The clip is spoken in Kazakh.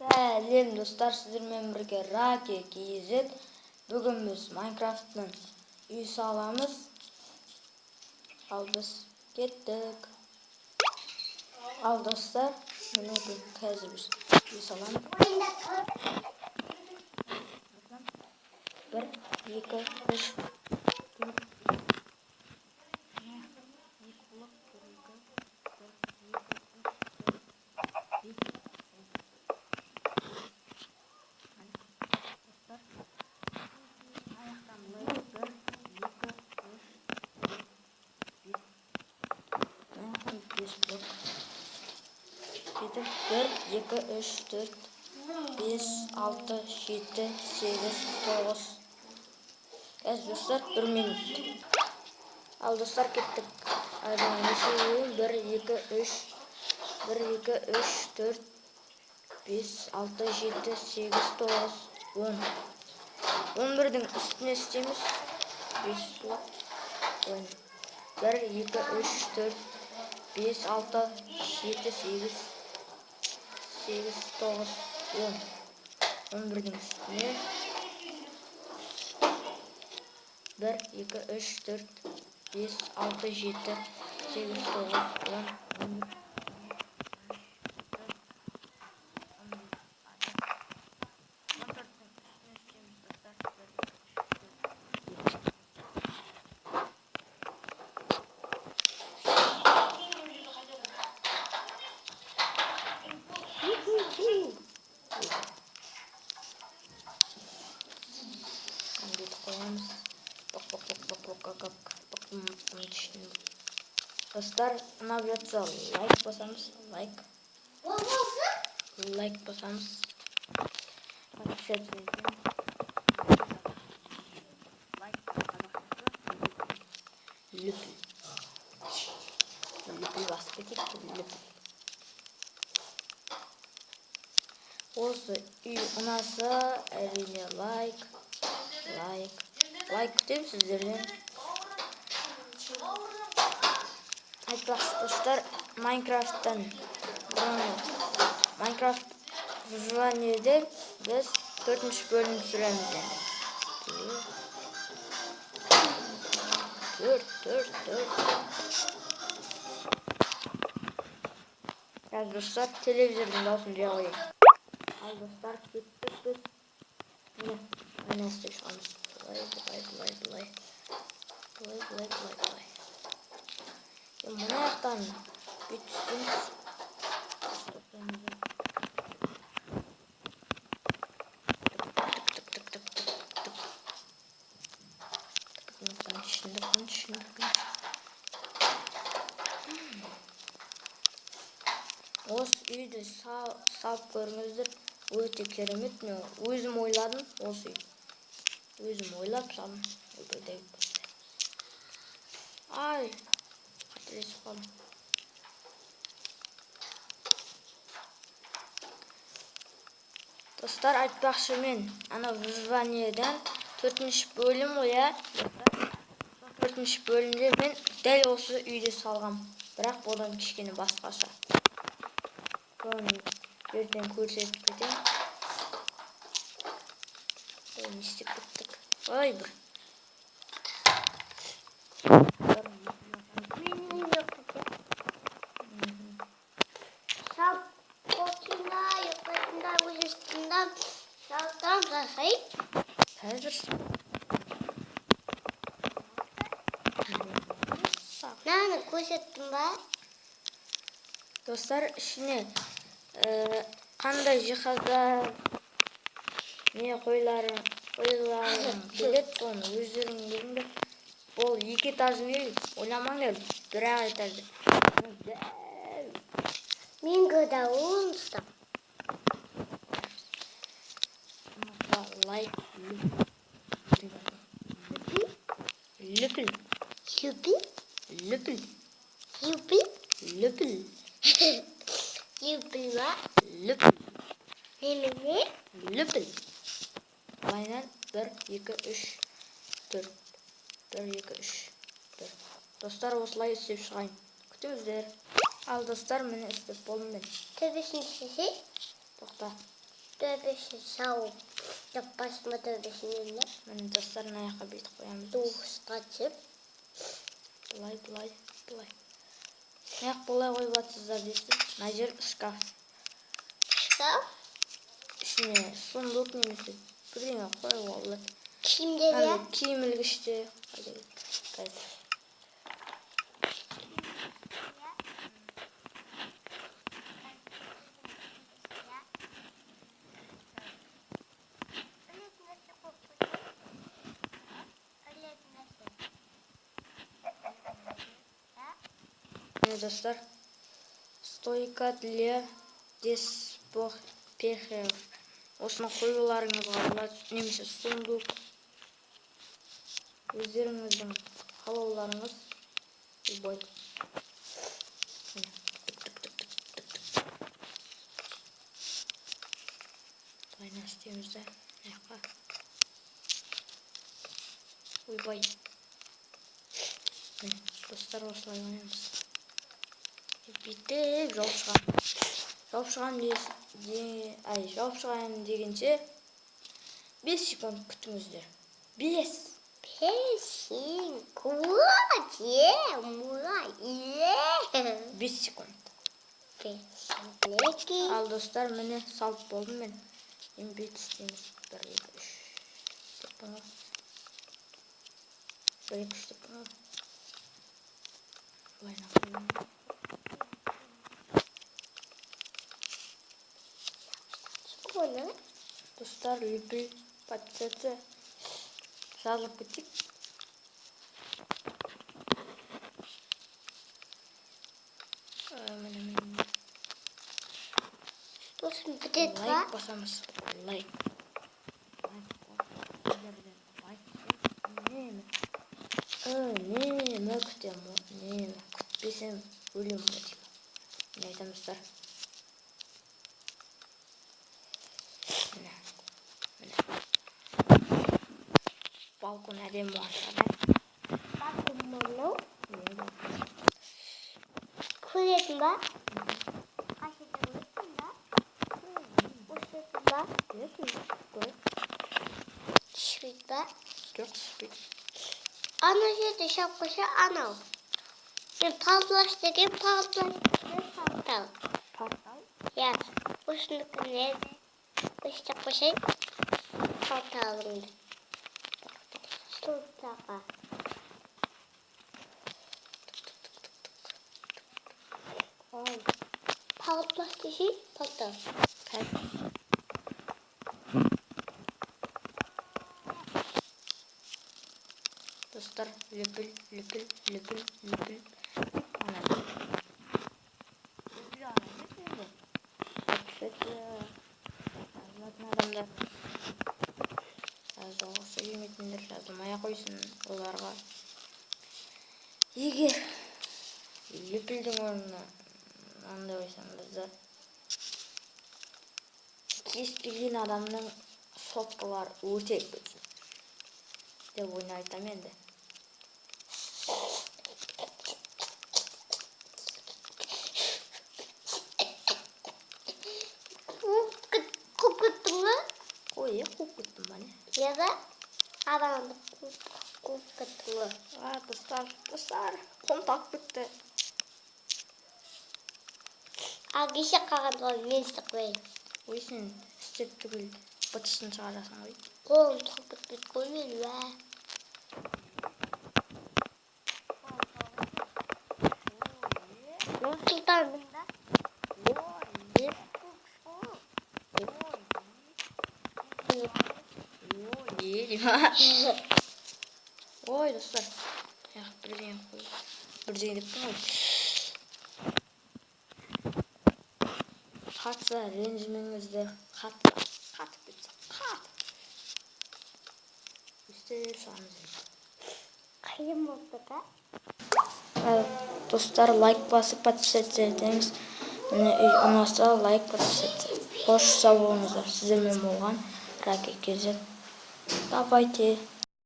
Сәлем достар, сіздермен бірге Раки KZ. Бүгін біз Майнкрафттан үй саламыз. Ал біз кеттік. Ал достар, міне қазір біз үй саламыз. 1, 2, 3. Кетіп 1, 2, 3, 4, 5, 6, 7, 8, 9. Қазір достар 1 минут. Ал достар кеттік. 1, 2, 3, 1, 2, 3, 4, 5, 6, 7, 8, 9, 10. 11'дің üstüne isteyimiz 5 blok. 1, 2, 3, 4, 5, 6, 7, 8, 8, 9, 10. 11'дің üstüne 1, 2, 3, 4, 5, 6, 7, 8, 9, 10, 11. Dostlar, ne yapacağız? Like basamız, like basamız. Lüpül basıp ketip, lüpül. Осы үй ұнаса, әрине like күтемін сіздерден. Айтпақшы достар, Майнкрафт выживаниеде біз 4-ші бөлім түсіреміз енді. 4. Қазір достар, телевизордың дауысын жай қояйын. Ал достар, кеттік біз. Міне істеп шығамыз. Бұлай. Мұны аяқтан бет түстеміз. Осы үйді салып көріңіздер. Өте керемет. Мен өзім ойладым осы үйді. Өзім ойлап салдым. Ай, қателесіп қалдым. Достар, айтпақшы мен ана выживаниеден 4-ші бөлім ойя. 4-ші бөлімде мен дәл осы үйді салғам. Бірақ одан кішкене басқаша. Соны ертең көрсетіп кетем. Не істеп кеттік. Ой, бір. Қазір Наны көрсеттім ба? Достар, ішіне қандай жиһаздар не қойларың келеді, соны өздерің біліңдер. Ол 2 этажды үй, ойламаңдар, бір-ақ этажды. Мен көда ұстап. Лайк. Лүпіл. Юпіл ба? Лүпіл. Немене? Лүпіл. Лайнан 1, 2, 3, 4. 1, 2, 3, 4. Достар, осылай істеп шығайын. Күтіңіздер. Ал достар, мені істеп болдым мен. Төбесін істесе? Тоқта. Төбесі сауып, жаппасыма төбесін елі. Міне достар, мына жаққа бүйтіп қоямыз. Туғысқа түсіп. Бұлай. Мына жақ бұлай қойып жатсыздар дейсіз. Мына жер шкаф. Шкаф? Ішіне сундук немесе бірдеңе қоюға болады. Киімдері? Киім ілгіште. Міне достар, стойка для деспохпехев. Осыны қоюларыңызға болады, немесе сундук. Өздеріңіздің қалауларыңыз болады. Бұлайна істейміз де. Ойбай. Достар, осылай ойнаймыз. Бүйтіп жауып шығамын дегенше 5 секунд күтіңіздер. 5 секунд. Ал достар, міне салып болдым мен. Енді бүйтіп істейміз. 1, 2, 3 деп бұны. 1, 2, 3 деп бұны. Бұлайна қойым. Достар, лүпіл патсеті жазылып кетсек. Достым, бітет ба? Лайк басамыз. Лайк. Үнемі күтем. Күтпесем өлем деймін. Не айтамыздар? Балкон әдем уақытады. Балкон мұны? Көретін ба? Қашеті көретін ба? Өшетін ба? Түшпейді ба? Жоқ, түшпейді. Ана жерде шапқыша анау. Мен палтылаш деген палтал. Портал? Я, осындықын ерде. Өшті қошай палталымды. Столтаға. Палтылаш дешей палтал. Достар, лүпіл. Адамдар жазылғысы келмейтіндер жазылмай қойсын оларға. Егер лүпілдің орнына андай қойсаңыздар, кез келген адамның соткалары өртеп кетсін деп ойнайтам енді. Қуып кеттің ба? Ой, қуып кеттім ба не? Яға адамды қуып кеттің ба? Достар, контакт бітті. Ал кеше қалғанда мен істеп қояйын. Ой, сен істеп түгіл бытысын шығарасың ғой. Қолым тұқып кетпейді көрмейді бә. Мен сұлтанмын да. Ой, достар, бірдеңе деппін ғой. Қатса ренжімеңізді, қатып кетсе, үстеп шығамыз. Қиын болды да. Достар, лайк басып подписаться етіңіз. Мені үй ұнаса лайк подписаться. Қош сау болыңыздар. Сіздермен болған Раки Кезек. Давайте.